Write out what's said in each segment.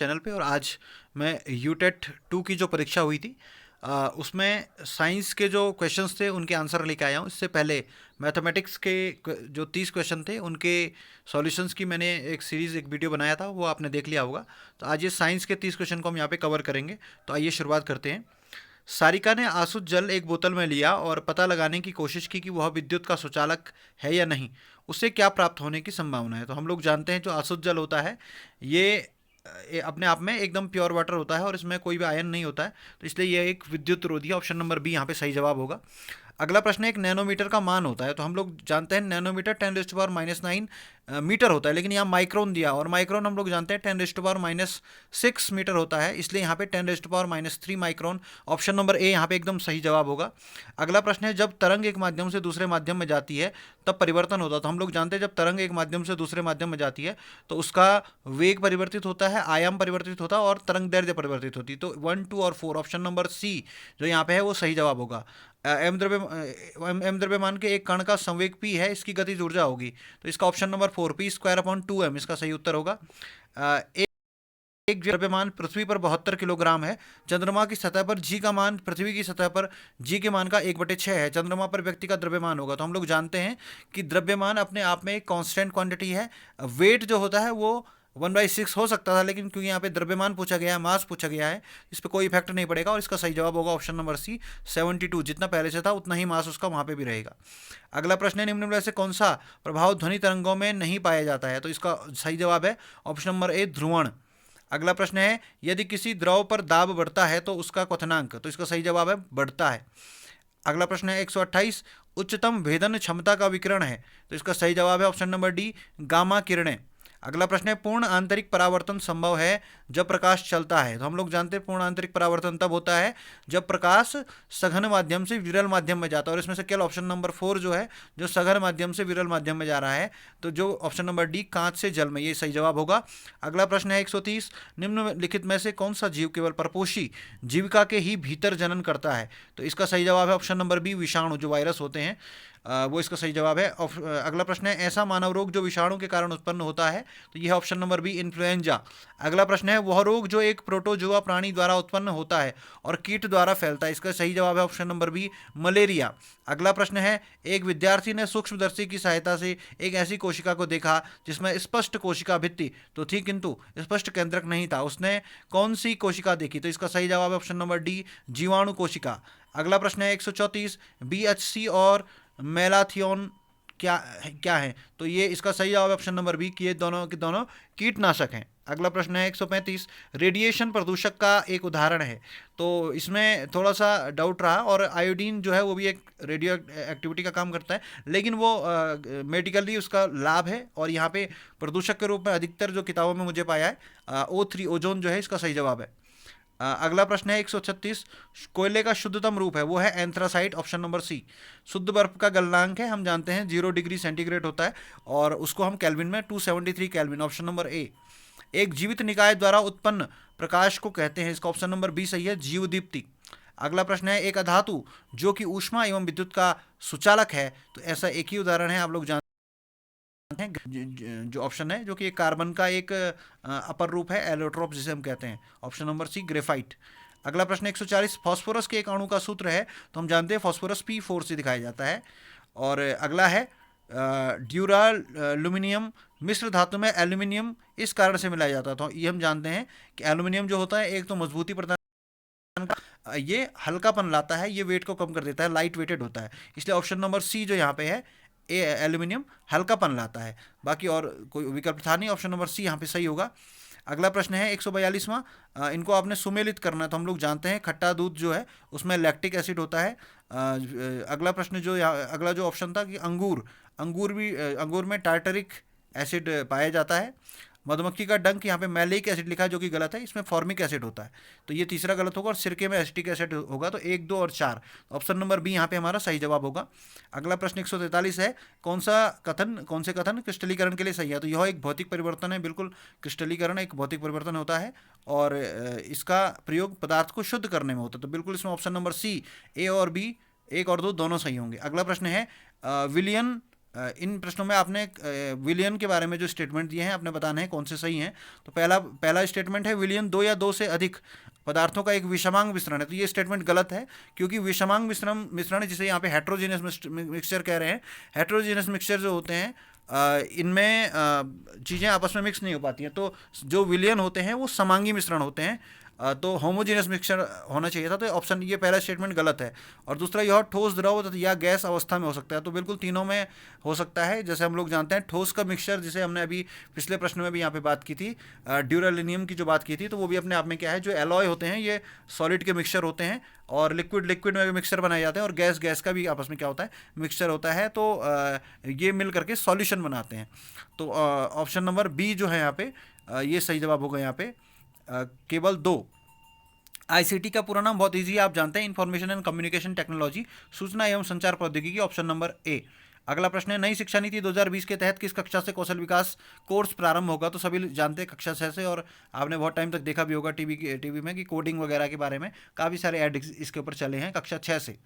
Channel पे। और आज मैं यूटेट 2 की जो परीक्षा हुई थी उसमें साइंस के जो क्वेश्चंस थे उनके आंसर लेके आया हूँ। इससे पहले मैथमेटिक्स के जो 30 क्वेश्चन थे उनके सॉल्यूशंस की मैंने एक सीरीज़ एक वीडियो बनाया था, वो आपने देख लिया होगा। तो आज ये साइंस के 30 क्वेश्चन को हम यहाँ पे कवर करेंगे। तो आइए शुरुआत करते हैं। सारिका ने आसुत जल एक बोतल में लिया और पता लगाने की कोशिश की कि वह विद्युत का सुचालक है या नहीं। उसे क्या प्राप्त होने की संभावना है। तो हम लोग जानते हैं जो आसुत जल होता है ये अपने आप में एकदम प्योर वाटर होता है और इसमें कोई भी आयन नहीं होता है, तो इसलिए ये एक विद्युत रोधी है। ऑप्शन नंबर बी यहाँ पे सही जवाब होगा। अगला प्रश्न है, एक नैनोमीटर का मान होता है। तो हम लोग जानते हैं नैनोमीटर 10⁻⁹ मीटर होता है, लेकिन यहाँ माइक्रोन दिया और माइक्रोन हम लोग जानते हैं 10⁻⁶ मीटर होता है, इसलिए यहाँ पे 10⁻³ माइक्रोन। ऑप्शन नंबर ए यहाँ पे एकदम सही जवाब होगा। अगला प्रश्न है, जब तरंग एक माध्यम से दूसरे माध्यम में जाती है तब परिवर्तन होता है। तो हम लोग जानते हैं जब तरंग एक माध्यम से दूसरे माध्यम में जाती है तो उसका वेग परिवर्तित होता है, आयाम परिवर्तित होता है और तरंग दैर्ध्य परिवर्तित होती है। तो 1, 2 और 4 ऑप्शन नंबर सी जो यहाँ पे है वो सही जवाब होगा। एम द्रव्यमान के एक कण का संवेग p है, इसकी गतिज ऊर्जा होगी। तो इसका ऑप्शन नंबर 4 p² इसका सही उत्तर होगा। एक एक द्रव्यमान पृथ्वी पर 72 किलोग्राम है। चंद्रमा की सतह पर जी का मान पृथ्वी की सतह पर जी के मान का 1/6 है। चंद्रमा पर व्यक्ति का द्रव्यमान होगा। तो हम लोग जानते हैं कि द्रव्यमान अपने आप में एक कांस्टेंट क्वांटिटी है। वेट जो होता है वो 1/6 हो सकता था, लेकिन क्योंकि यहाँ पे द्रव्यमान पूछा गया है, मास पूछा गया है, इस पर कोई इफेक्ट नहीं पड़ेगा और इसका सही जवाब होगा ऑप्शन नंबर सी 72। जितना पहले से था उतना ही मास उसका वहाँ पे भी रहेगा। अगला प्रश्न है, निम्न में से कौन सा प्रभाव ध्वनि तरंगों में नहीं पाया जाता है। तो इसका सही जवाब है ऑप्शन नंबर ए ध्रुवण। अगला प्रश्न है, यदि किसी द्रव पर दाब बढ़ता है तो उसका क्वथनांक। तो इसका सही जवाब है बढ़ता है। अगला प्रश्न है 128, उच्चतम भेदन क्षमता का विकिरण है। तो इसका सही जवाब है ऑप्शन नंबर डी गामा किरणें। अगला प्रश्न है, पूर्ण आंतरिक परावर्तन संभव है जब प्रकाश चलता है। तो हम लोग जानते हैं पूर्ण आंतरिक परावर्तन तब होता है जब प्रकाश सघन माध्यम से विरल माध्यम में जाता है, और इसमें से केवल ऑप्शन नंबर 4 जो है जो सघन माध्यम से विरल माध्यम में जा रहा है, तो जो ऑप्शन नंबर डी कांच से जल में, ये सही जवाब होगा। अगला प्रश्न है 130, निम्नलिखित में से कौन सा जीव केवल परपोषी जीविका के ही भीतर जनन करता है। तो इसका सही जवाब है ऑप्शन नंबर बी विषाणु, जो वायरस होते हैं वो इसका सही जवाब है। अगला प्रश्न है, ऐसा मानव रोग जो विषाणु के कारण उत्पन्न होता है। तो यह ऑप्शन नंबर बी इन्फ्लुएंजा। अगला प्रश्न है, वह रोग जो एक प्रोटोजुआ प्राणी द्वारा उत्पन्न होता है और कीट द्वारा फैलता है। इसका सही जवाब है ऑप्शन नंबर बी मलेरिया। अगला प्रश्न है, एक विद्यार्थी ने सूक्ष्मदर्शी की सहायता से एक ऐसी कोशिका को देखा जिसमें स्पष्ट कोशिका भित्ति तो थी किंतु स्पष्ट केंद्रक नहीं था। उसने कौन सी कोशिका देखी। तो इसका सही जवाब है ऑप्शन नंबर डी जीवाणु कोशिका। अगला प्रश्न है 134, BHC और मेलाथियोन क्या क्या है। तो ये इसका सही जवाब है ऑप्शन नंबर बी कि ये दोनों के दोनों कीटनाशक हैं। अगला प्रश्न है 135, रेडिएशन प्रदूषक का एक उदाहरण है। तो इसमें थोड़ा सा डाउट रहा, और आयोडीन जो है वो भी एक रेडियो एक्टिविटी का काम करता है, लेकिन वो मेडिकली उसका लाभ है, और यहाँ पे प्रदूषक के रूप में अधिकतर जो किताबों में मुझे पाया है O3 ओजोन जो है इसका सही जवाब है। अगला प्रश्न है 136, कोयले का शुद्धतम रूप है वो है एंथ्रासाइट, ऑप्शन नंबर सी। शुद्ध बर्फ का गलनांक है हम जानते हैं 0 डिग्री सेंटीग्रेड होता है, और उसको हम केल्विन में 273 केल्विन, ऑप्शन नंबर ए। एक जीवित निकाय द्वारा उत्पन्न प्रकाश को कहते हैं। इसका ऑप्शन नंबर बी सही है, जीवदीप्ति। अगला प्रश्न है, एक अधातु जो कि ऊष्मा एवं विद्युत का सुचालक है। तो ऐसा एक ही उदाहरण है, आप लोग जानते हैं जो ऑप्शन है, जो कि एक कार्बन का एक अपर रूप है, एलोट्रोप जिसे हम कहते हैं, ऑप्शन नंबर सी ग्रेफाइट। अगला प्रश्न 140, फास्फोरस के एक अणु का सूत्र है। तो हम जानते हैं फास्फोरस P4 से दिखाया जाता है। और अगला है ड्यूरालुमिनियम मिश्र धातु में एल्यूमिनियम इस कारण से मिलाया जाता है। तो ये हम जानते हैं कि एल्यूमिनियम जो होता है एक तो मजबूती प्रदान ये हल्कापन लाता है, ये वेट को कम कर देता है, लाइट वेटेड होता है, इसलिए ऑप्शन नंबर सी जो यहाँ पे है ए एल्यूमिनियम हल्कापन लाता है। बाकी और कोई विकल्प था नहीं, ऑप्शन नंबर सी यहाँ पे सही होगा। अगला प्रश्न है 142वां, इनको आपने सुमेलित करना है। तो हम लोग जानते हैं खट्टा दूध जो है उसमें लैक्टिक एसिड होता है। अगला प्रश्न जो अगला जो ऑप्शन था कि अंगूर में टार्टरिक एसिड पाया जाता है। मधुमक्खी का डंक, यहाँ पे मैलिक एसिड लिखा है जो कि गलत है, इसमें फॉर्मिक एसिड होता है, तो ये तीसरा गलत होगा। और सिरके में एसिटिक एसिड होगा। तो 1, 2 और 4 ऑप्शन नंबर बी यहाँ पे हमारा सही जवाब होगा। अगला प्रश्न 143 है, कौन से कथन क्रिस्टलीकरण के लिए सही है। तो यह एक भौतिक परिवर्तन है, बिल्कुल क्रिस्टलीकरण एक भौतिक परिवर्तन होता है, और इसका प्रयोग पदार्थ को शुद्ध करने में होता है। तो बिल्कुल इसमें ऑप्शन नंबर सी ए और बी 1 और 2 दोनों सही होंगे। अगला प्रश्न है, विलियन इन प्रश्नों में आपने विलियन के बारे में जो स्टेटमेंट दिए हैं आपने बताना है कौन से सही हैं। तो पहला स्टेटमेंट है विलियन दो या दो से अधिक पदार्थों का एक विषमांग मिश्रण है। तो ये स्टेटमेंट गलत है, क्योंकि विषमांग मिश्रण जिसे यहाँ पे हेट्रोजीनियस मिक्सचर कह रहे हैं, हेट्रोजीनियस मिक्सचर जो होते हैं इनमें चीज़ें आपस में मिक्स नहीं हो पाती हैं। तो जो विलियन होते हैं वो समांगी मिश्रण होते हैं। तो होमोजीनियस मिक्सचर होना चाहिए था। तो ऑप्शन ये पहला स्टेटमेंट गलत है। और दूसरा यह ठोस द्रव या गैस अवस्था में हो सकता है। तो बिल्कुल तीनों में हो सकता है। जैसे हम लोग जानते हैं ठोस का मिक्सचर, जिसे हमने अभी पिछले प्रश्न में भी यहाँ पे बात की थी, ड्यूरालिनियम की जो बात की थी, तो वो भी अपने आप में क्या है, जो एलॉय होते हैं ये सॉलिड के मिक्सचर होते हैं। और लिक्विड में भी मिक्सचर बनाए जाते हैं, और गैस का भी आपस में क्या होता है, मिक्सचर होता है। तो ये मिल करके सॉल्यूशन बनाते हैं। तो ऑप्शन नंबर बी जो है यहाँ पे ये सही जवाब होगा। यहाँ पे केवल दो। आईसीटी का पूरा नाम बहुत इजी है, आप जानते हैं, इंफॉर्मेशन एंड कम्युनिकेशन टेक्नोलॉजी, सूचना एवं संचार प्रौद्योगिकी। Option number A. अगला प्रश्न है नई शिक्षा नीति 2020 के तहत किस कक्षा से कौशल विकास कोर्स प्रारंभ होगा। तो सभी जानते हैं कक्षा 6 से, और आपने बहुत टाइम तक देखा भी होगा टीवी में कि कोडिंग वगैरह के बारे में काफ़ी सारे ऐड इसके ऊपर चले हैं कक्षा 6 से।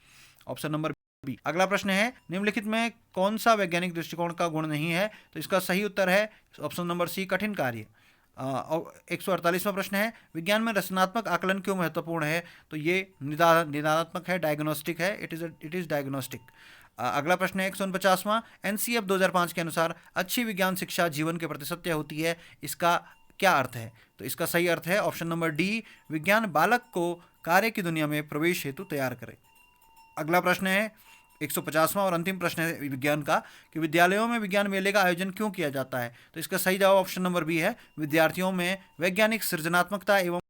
Option number B. अगला प्रश्न है निम्नलिखित में कौन सा वैज्ञानिक दृष्टिकोण का गुण नहीं है। तो इसका सही उत्तर है ऑप्शन नंबर सी, कठिन कार्य। 148वां प्रश्न है विज्ञान में रचनात्मक आकलन क्यों महत्वपूर्ण है। तो ये निदानात्मक है, डायग्नोस्टिक है, इट इज़ डायग्नोस्टिक। अगला प्रश्न है 149वां, एनसीएफ 2005 के अनुसार अच्छी विज्ञान शिक्षा जीवन के प्रति सत्य होती है, इसका क्या अर्थ है। तो इसका सही अर्थ है ऑप्शन नंबर डी, विज्ञान बालक को कार्य की दुनिया में प्रवेश हेतु तैयार करे। अगला प्रश्न है 150वां और अंतिम प्रश्न है विज्ञान का कि विद्यालयों में विज्ञान मेले का आयोजन क्यों किया जाता है। तो इसका सही जवाब ऑप्शन नंबर बी है, विद्यार्थियों में वैज्ञानिक सृजनात्मकता एवं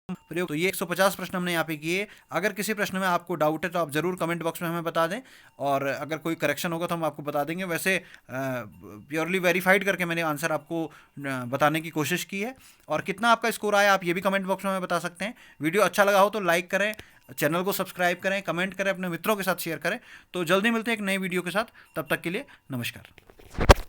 प्रयोग। तो ये 150 प्रश्न हमने यहाँ पे किए। अगर किसी प्रश्न में आपको डाउट है तो आप ज़रूर कमेंट बॉक्स में हमें बता दें, और अगर कोई करेक्शन होगा तो हम आपको बता देंगे। वैसे प्योरली वेरीफाइड करके मैंने आंसर आपको बताने की कोशिश की है। और कितना आपका स्कोर आया आप ये भी कमेंट बॉक्स में हमें बता सकते हैं। वीडियो अच्छा लगा हो तो लाइक करें, चैनल को सब्सक्राइब करें, कमेंट करें, अपने मित्रों के साथ शेयर करें। तो जल्दी मिलते हैं एक नई वीडियो के साथ, तब तक के लिए नमस्कार।